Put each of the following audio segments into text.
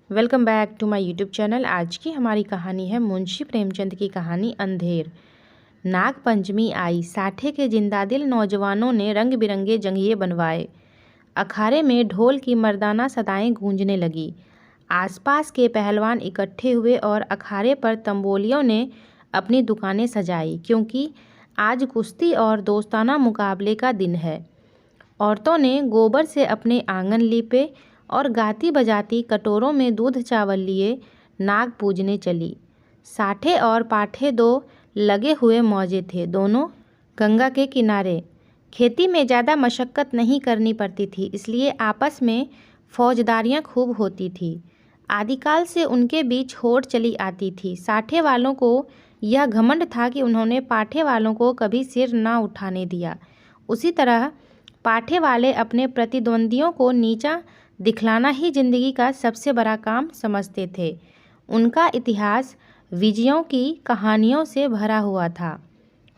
Welcome back to my YouTube channel. आज की हमारी कहानी है मुंशी प्रेमचंद की कहानी अंधेर। नाग पंचमी आई। साठे के जिंदादिल नौजवानों ने रंग बिरंगे जंघिये बनवाए। अखाड़े में ढोल की मर्दाना सदाएं गूंजने लगी। आसपास के पहलवान इकट्ठे हुए और अखाड़े पर तंबोलियों ने अपनी दुकानें सजाई, क्योंकि आज कुश्ती और दोस्ताना मुकाबले का दिन है। औरतों ने गोबर से अपने आंगन लीपे और गाती बजाती कटोरों में दूध चावल लिए नाग पूजने चली। साठे और पाठे दो लगे हुए मौजे थे, दोनों गंगा के किनारे। खेती में ज़्यादा मशक्क़त नहीं करनी पड़ती थी, इसलिए आपस में फौजदारियाँ खूब होती थी। आदिकाल से उनके बीच होड़ चली आती थी। साठे वालों को यह घमंड था कि उन्होंने पाठे वालों को कभी सिर ना उठाने दिया। उसी तरह पाठे वाले अपने प्रतिद्वंदियों को नीचा दिखलाना ही जिंदगी का सबसे बड़ा काम समझते थे। उनका इतिहास विजयों की कहानियों से भरा हुआ था।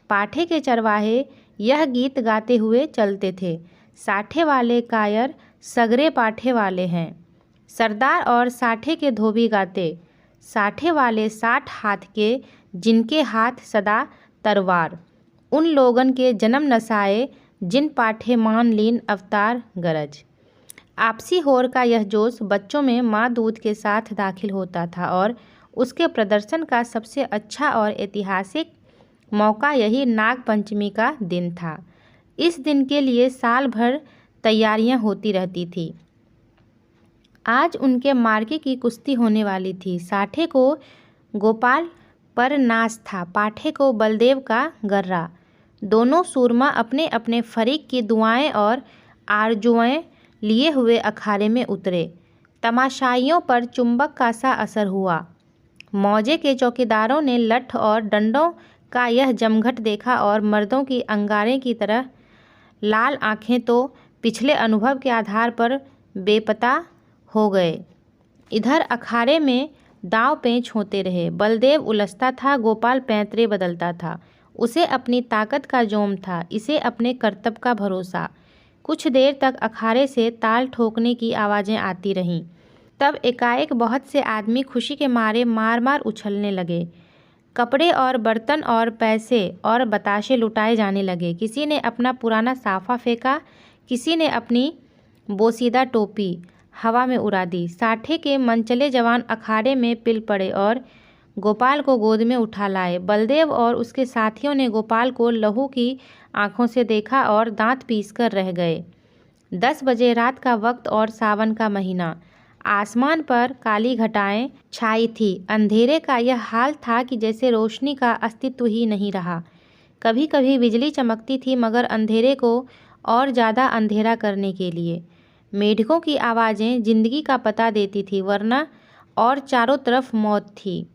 पाठे के चरवाहे यह गीत गाते हुए चलते थे, साठे वाले कायर सगरे पाठे वाले हैं। सरदार और साठे के धोबी गाते, साठे वाले 60 हाथ के जिनके हाथ सदा तरवार। उन लोगन के जन्म नसाए जिन पाठे मान लीन अवतार गरज। आपसी होर का यह जोश बच्चों में माँ दूध के साथ दाखिल होता था और उसके प्रदर्शन का सबसे अच्छा और ऐतिहासिक मौका यही नाग पंचमी का दिन था। इस दिन के लिए साल भर तैयारियां होती रहती थी। आज उनके मार्के की कुश्ती होने वाली थी। साठे को गोपाल पर नाज था, पाठे को बलदेव का गर्रा। दोनों सूरमा अपने अपने फरीक की दुआएं और आरजुएं लिए हुए अखाड़े में उतरे। तमाशाइयों पर चुंबक का सा असर हुआ। मौजे के चौकीदारों ने लठ और डंडों का यह जमघट देखा और मर्दों की अंगारे की तरह लाल आंखें तो पिछले अनुभव के आधार पर बेपता हो गए। इधर अखाड़े में दांव पेंच होते रहे। बलदेव उलझता था, गोपाल पैंतरे बदलता था। उसे अपनी ताकत का जोम था, इसे अपने कर्तव्य का भरोसा। कुछ देर तक अखाड़े से ताल ठोकने की आवाज़ें आती रहीं। तब एकाएक बहुत से आदमी खुशी के मारे मार मार उछलने लगे। कपड़े और बर्तन और पैसे और बताशे लुटाए जाने लगे। किसी ने अपना पुराना साफा फेंका, किसी ने अपनी बोसीदा टोपी हवा में उड़ा दी। साठे के मनचले जवान अखाड़े में पिल पड़े और गोपाल को गोद में उठा लाए। बलदेव और उसके साथियों ने गोपाल को लहू की आंखों से देखा और दांत पीस कर रह गए। 10 बजे रात का वक्त और सावन का महीना। आसमान पर काली घटाएं छाई थी। अंधेरे का यह हाल था कि जैसे रोशनी का अस्तित्व ही नहीं रहा। कभी कभी बिजली चमकती थी, मगर अंधेरे को और ज़्यादा अंधेरा करने के लिए। मेढकों की आवाज़ें जिंदगी का पता देती थी, वरना और चारों तरफ मौत थी।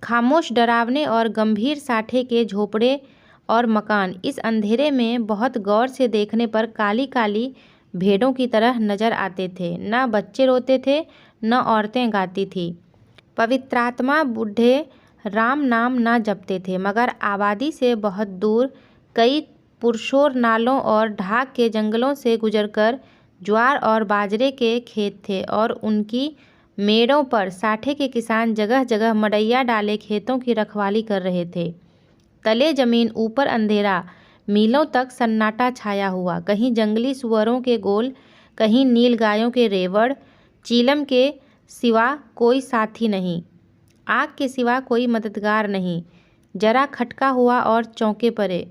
खामोश, डरावने और गंभीर साठे के झोपड़े और मकान इस अंधेरे में बहुत गौर से देखने पर काली काली भेड़ों की तरह नजर आते थे। न बच्चे रोते थे, न औरतें गाती थी। पवित्रात्मा बूढ़े राम नाम न जपते थे, मगर आबादी से बहुत दूर कई पुरशोर नालों और ढाक के जंगलों से गुजरकर ज्वार और बाजरे के खेत थे और उनकी मेड़ों पर साठे के किसान जगह जगह मड़ैया डाले खेतों की रखवाली कर रहे थे। तले जमीन, ऊपर अंधेरा, मीलों तक सन्नाटा छाया हुआ। कहीं जंगली सुअरों के गोल, कहीं नील गायों के रेवड़। चीलम के सिवा कोई साथी नहीं, आग के सिवा कोई मददगार नहीं। जरा खटका हुआ और चौंके पड़े।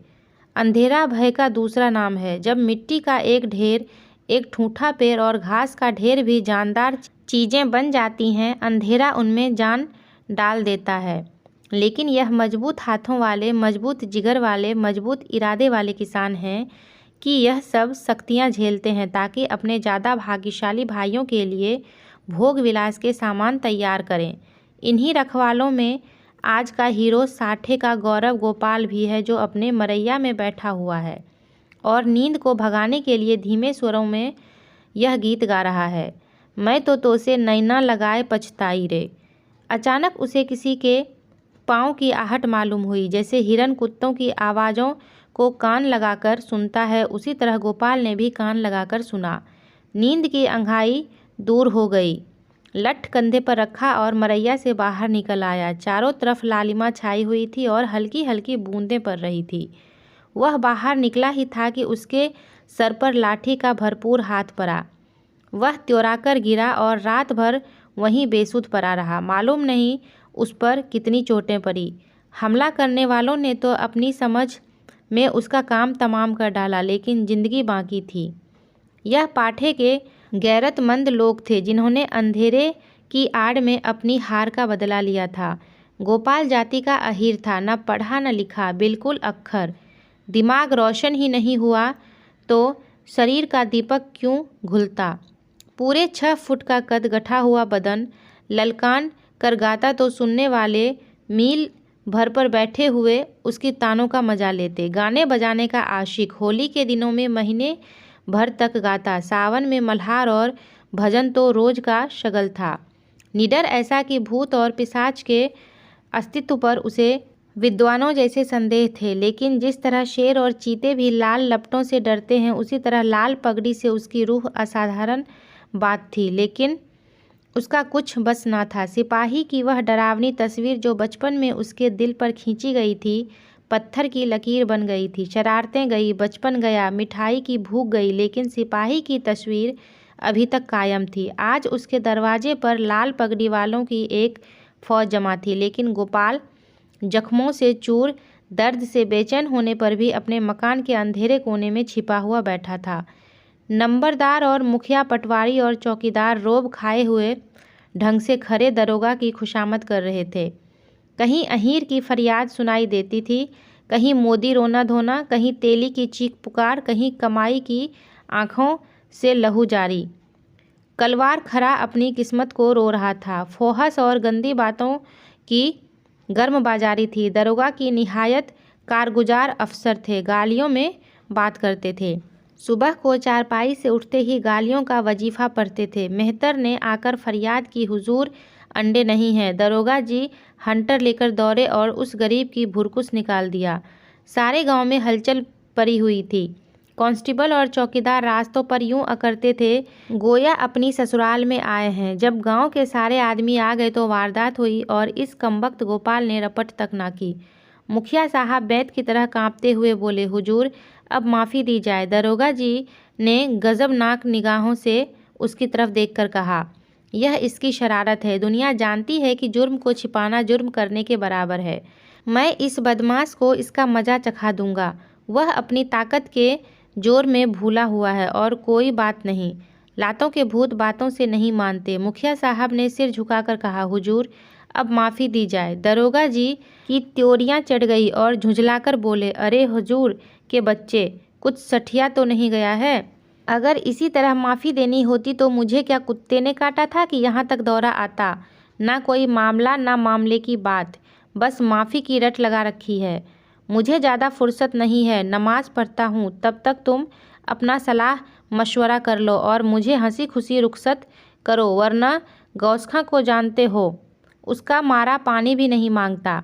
अंधेरा भय का दूसरा नाम है। जब मिट्टी का एक ढेर, एक ठूठा पेड़ और घास का ढेर भी जानदार चीज़ें बन जाती हैं, अंधेरा उनमें जान डाल देता है। लेकिन यह मजबूत हाथों वाले, मजबूत जिगर वाले, मजबूत इरादे वाले किसान हैं कि यह सब शक्तियाँ झेलते हैं ताकि अपने ज़्यादा भाग्यशाली भाइयों के लिए भोग विलास के सामान तैयार करें। इन्हीं रखवालों में आज का हीरो साठे का गौरव गोपाल भी है, जो अपने मरैया में बैठा हुआ है और नींद को भगाने के लिए धीमे स्वरों में यह गीत गा रहा है। मैं तो से नैना लगाए पछताई रे। अचानक उसे किसी के पाँव की आहट मालूम हुई। जैसे हिरन कुत्तों की आवाज़ों को कान लगाकर सुनता है, उसी तरह गोपाल ने भी कान लगाकर सुना। नींद की अंधाई दूर हो गई लठ कंधे पर रखा और मरैया से बाहर निकल आया। चारों तरफ लालिमा छाई हुई थी और हल्की हल्की बूंदें पड़ रही थी। वह बाहर निकला ही था कि उसके सर पर लाठी का भरपूर हाथ पड़ा। वह त्योराकर गिरा और रात भर वहीं बेसुध पड़ा रहा। मालूम नहीं उस पर कितनी चोटें पड़ी। हमला करने वालों ने तो अपनी समझ में उसका काम तमाम कर डाला, लेकिन जिंदगी बाकी थी। यह पाठे के गैरतमंद लोग थे जिन्होंने अंधेरे की आड़ में अपनी हार का बदला लिया था। गोपाल जाति का अहीर था, न पढ़ा न लिखा, बिल्कुल अक्खर। दिमाग रोशन ही नहीं हुआ तो शरीर का दीपक क्यों घुलता। पूरे 6 फुट का कद, गठा हुआ बदन, ललकान कर गाता तो सुनने वाले मील भर पर बैठे हुए उसकी तानों का मजा लेते। गाने बजाने का आशिक, होली के दिनों में महीने भर तक गाता। सावन में मल्हार और भजन तो रोज का शगल था। निडर ऐसा कि भूत और पिशाच के अस्तित्व पर उसे विद्वानों जैसे संदेह थे। लेकिन जिस तरह शेर और चीते भी लाल लपटों से डरते हैं, उसी तरह लाल पगड़ी से उसकी रूह असाधारण बात थी। लेकिन उसका कुछ बस ना था। सिपाही की वह डरावनी तस्वीर जो बचपन में उसके दिल पर खींची गई थी, पत्थर की लकीर बन गई थी। शरारतें गई, बचपन गया, मिठाई की भूख गई, लेकिन सिपाही की तस्वीर अभी तक कायम थी। आज उसके दरवाजे पर लाल पगड़ी वालों की एक फौज जमा थी। लेकिन गोपाल जख्मों से चूर, दर्द से बेचैन होने पर भी अपने मकान के अंधेरे कोने में छिपा हुआ बैठा था। नंबरदार और मुखिया, पटवारी और चौकीदार रोब खाए हुए ढंग से खरे दरोगा की खुशामद कर रहे थे। कहीं अहीर की फरियाद सुनाई देती थी, कहीं मोदी रोना धोना, कहीं तेली की चीख पुकार, कहीं कमाई की आंखों से लहू जारी। कलवार खरा अपनी किस्मत को रो रहा था। फोहस और गंदी बातों की गर्म बाजारी थी। दरोगा की निहायत कारगुजार अफसर थे, गालियों में बात करते थे। सुबह को चारपाई से उठते ही गालियों का वजीफा पढ़ते थे। मेहतर ने आकर फरियाद की, हुजूर अंडे नहीं हैं। दरोगा जी हंटर लेकर दौड़े और उस गरीब की भुरकुस निकाल दिया। सारे गांव में हलचल पड़ी हुई थी। कांस्टेबल और चौकीदार रास्तों पर यूं अकड़ते थे गोया अपनी ससुराल में आए हैं। जब गांव के सारे आदमी आ गए तो वारदात हुई और इस कमबख्त गोपाल ने रपट तक ना की। मुखिया साहब बैत की तरह कांपते हुए बोले, हुजूर अब माफ़ी दी जाए। दरोगा जी ने गजबनाक निगाहों से उसकी तरफ देखकर कहा, यह इसकी शरारत है। दुनिया जानती है कि जुर्म को छिपाना जुर्म करने के बराबर है। मैं इस बदमाश को इसका मज़ा चखा दूंगा। वह अपनी ताकत के जोर में भूला हुआ है और कोई बात नहीं। लातों के भूत बातों से नहीं मानते। मुखिया साहब ने सिर झुकाकर कहा, हुजूर अब माफ़ी दी जाए। दरोगा जी की त्योरियां चढ़ गई और झुंझलाकर बोले, अरे हुजूर के बच्चे, कुछ सठिया तो नहीं गया है? अगर इसी तरह माफ़ी देनी होती तो मुझे क्या कुत्ते ने काटा था कि यहाँ तक दौड़ा आता? ना कोई मामला ना मामले की बात, बस माफ़ी की रट लगा रखी है। मुझे ज़्यादा फुर्सत नहीं है, नमाज पढ़ता हूँ। तब तक तुम अपना सलाह मशवरा कर लो और मुझे हंसी खुशी रुखसत करो, वरना गौसखा को जानते हो, उसका मारा पानी भी नहीं मांगता।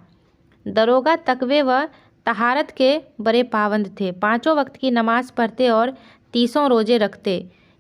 दरोगा तकवे व तहारत के बड़े पाबंद थे। 5 वक्त की नमाज पढ़ते और 30 रोजे रखते।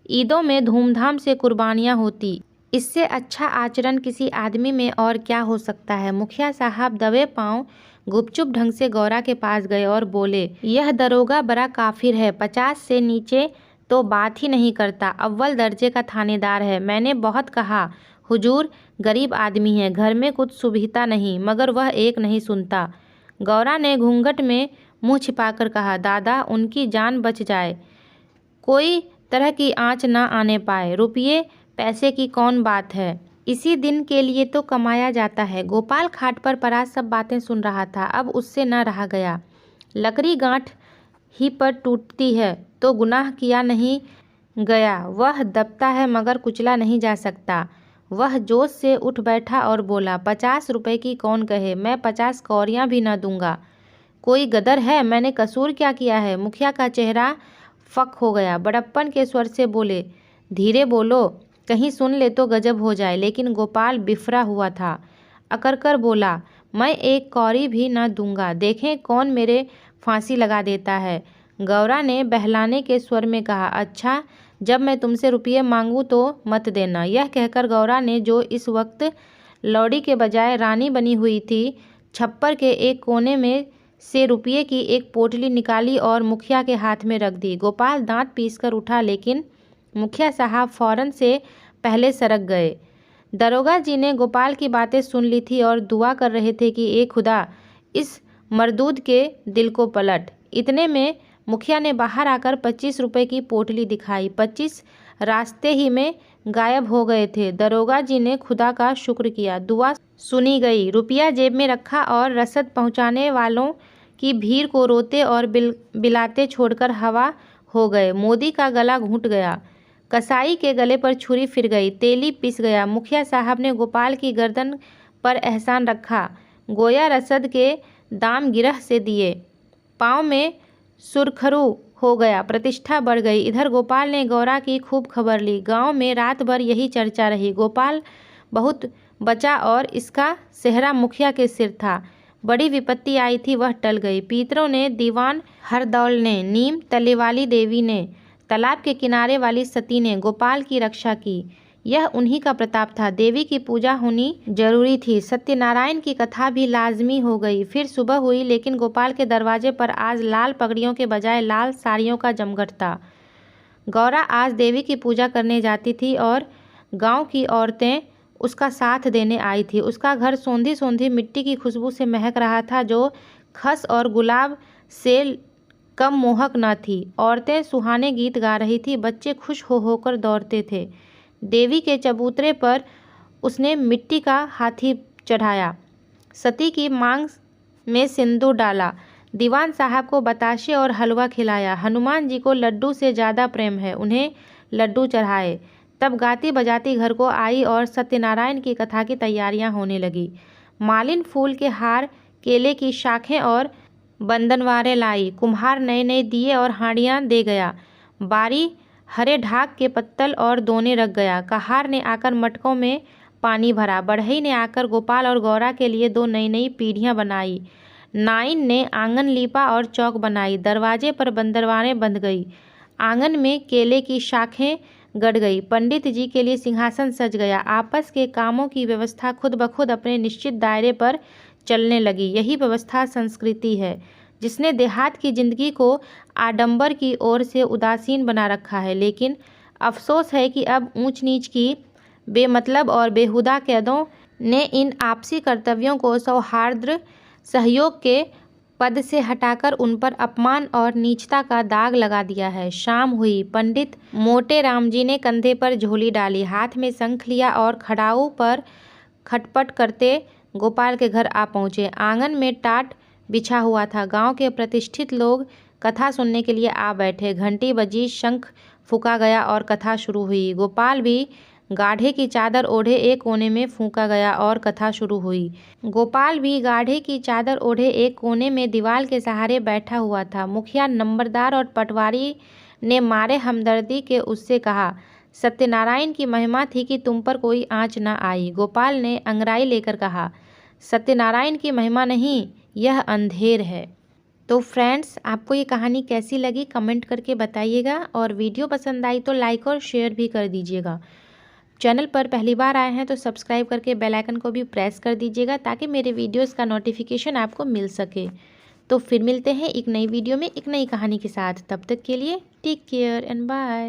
ईदों में धूमधाम से कुर्बानियाँ होती। इससे अच्छा आचरण किसी आदमी में और क्या हो सकता है। मुखिया साहब दबे पांव गुपचुप ढंग से गौरा के पास गए और बोले, यह दरोगा बड़ा काफिर है। 50 से नीचे तो बात ही नहीं करता। अव्वल दर्जे का थानेदार है। मैंने बहुत कहा, हुजूर गरीब आदमी है, घर में कुछ सुविधा नहीं, मगर वह एक नहीं सुनता। गौरा ने घूंघट में मुंह छिपाकर कहा, दादा उनकी जान बच जाए, कोई तरह की आँच ना आने पाए। रुपये पैसे की कौन बात है, इसी दिन के लिए तो कमाया जाता है। गोपाल खाट पर पड़ा सब बातें सुन रहा था। अब उससे न रहा गया। लकड़ी गांठ ही पर टूटती है तो गुनाह किया नहीं गया। वह दबता है मगर कुचला नहीं जा सकता। वह जोश से उठ बैठा और बोला, 50 रुपए की कौन कहे, मैं 50 कौड़ियाँ भी न दूंगा। कोई गदर है? मैंने कसूर क्या किया है? मुखिया का चेहरा फक हो गया। बड़प्पन के स्वर से बोले, धीरे बोलो, कहीं सुन ले तो गजब हो जाए। लेकिन गोपाल बिफरा हुआ था। अकड़कर बोला, मैं 1 कौड़ी भी न दूंगा, देखें कौन मेरे फांसी लगा देता है। गौरा ने बहलाने के स्वर में कहा, अच्छा जब मैं तुमसे रुपये मांगूं तो मत देना। यह कहकर गौरा ने, जो इस वक्त लौड़ी के बजाय रानी बनी हुई थी, छप्पर के एक कोने में से रुपये की एक पोटली निकाली और मुखिया के हाथ में रख दी। गोपाल दांत पीसकर उठा, लेकिन मुखिया साहब फौरन से पहले सरक गए। दरोगा जी ने गोपाल की बातें सुन ली थी और दुआ कर रहे थे कि ए खुदा, इस मरदूद के दिल को पलट। इतने में मुखिया ने बाहर आकर 25 रुपए की पोटली दिखाई। 25 रास्ते ही में गायब हो गए थे। दरोगा जी ने खुदा का शुक्र किया, दुआ सुनी गई। रुपया जेब में रखा और रसद पहुंचाने वालों की भीड़ को रोते और बिलाते छोड़कर हवा हो गए। मोदी का गला घुट गया, कसाई के गले पर छुरी फिर गई, तेली पिस गया। मुखिया साहब ने गोपाल की गर्दन पर एहसान रखा, गोया रसद के दाम गिरह से दिए। पाँव में सुरखरू हो गया, प्रतिष्ठा बढ़ गई। इधर गोपाल ने गौरा की खूब खबर ली। गांव में रात भर यही चर्चा रही। गोपाल बहुत बचा और इसका सेहरा मुखिया के सिर था। बड़ी विपत्ति आई थी, वह टल गई। पीतरों ने, दीवान हरदौल ने, नीम तले वाली देवी ने, तालाब के किनारे वाली सती ने गोपाल की रक्षा की। यह उन्हीं का प्रताप था। देवी की पूजा होनी जरूरी थी। सत्यनारायण की कथा भी लाजमी हो गई। फिर सुबह हुई, लेकिन गोपाल के दरवाजे पर आज लाल पगड़ियों के बजाय लाल साड़ियों का जमघट था। गौरा आज देवी की पूजा करने जाती थी और गांव की औरतें उसका साथ देने आई थी। उसका घर सोंधी सोंधी मिट्टी की खुशबू से महक रहा था, जो खस और गुलाब से कम मोहक न थी। औरतें सुहाने गीत गा रही थी, बच्चे खुश हो होकर दौड़ते थे। देवी के चबूतरे पर उसने मिट्टी का हाथी चढ़ाया, सती की मांग में सिंदूर डाला, दीवान साहब को बताशे और हलवा खिलाया। हनुमान जी को लड्डू से ज़्यादा प्रेम है, उन्हें लड्डू चढ़ाए। तब गाती बजाती घर को आई और सत्यनारायण की कथा की तैयारियां होने लगी। मालिन फूल के हार, केले की शाखें और बंदनवारें लाई। कुम्हार नए नए दिए और हांडियां दे गया। बारी हरे ढाक के पत्तल और दोने रख गया। कहार ने आकर मटकों में पानी भरा। बढ़ई ने आकर गोपाल और गौरा के लिए 2 नई नई पीढ़ियाँ बनाई। नाइन ने आंगन लीपा और चौक बनाई। दरवाजे पर बंदरवारें बंध गई। आंगन में केले की शाखें गड़ गई। पंडित जी के लिए सिंहासन सज गया। आपस के कामों की व्यवस्था खुद ब खुद अपने निश्चित दायरे पर चलने लगी। यही व्यवस्था संस्कृति है, जिसने देहात की जिंदगी को आडंबर की ओर से उदासीन बना रखा है। लेकिन अफसोस है कि अब ऊंच नीच की बेमतलब और बेहुदा कैदों ने इन आपसी कर्तव्यों को सौहार्द सहयोग के पद से हटाकर उन पर अपमान और नीचता का दाग लगा दिया है। शाम हुई। पंडित मोटे राम जी ने कंधे पर झोली डाली, हाथ में शंख लिया और खड़ाऊ पर खटपट करते गोपाल के घर आ पहुँचे। आंगन में टाट बिछा हुआ था। गांव के प्रतिष्ठित लोग कथा सुनने के लिए आ बैठे। घंटी बजी, शंख फूंका गया और कथा शुरू हुई। गोपाल भी गाढ़े की चादर ओढ़े एक कोने में फूंका गया और कथा शुरू हुई। गोपाल भी गाढ़े की चादर ओढ़े एक कोने में दीवार के सहारे बैठा हुआ था। मुखिया नंबरदार और पटवारी ने मारे हमदर्दी के उससे कहा, सत्यनारायण की महिमा थी कि तुम पर कोई आँच न आई। गोपाल ने अंगराई लेकर कहा, सत्यनारायण की महिमा नहीं, यह अंधेर है। तो फ्रेंड्स, आपको ये कहानी कैसी लगी कमेंट करके बताइएगा, और वीडियो पसंद आई तो लाइक और शेयर भी कर दीजिएगा। चैनल पर पहली बार आए हैं तो सब्सक्राइब करके बेल आइकन को भी प्रेस कर दीजिएगा, ताकि मेरे वीडियोस का नोटिफिकेशन आपको मिल सके। तो फिर मिलते हैं एक नई वीडियो में एक नई कहानी के साथ। तब तक के लिए टेक केयर एंड बाय।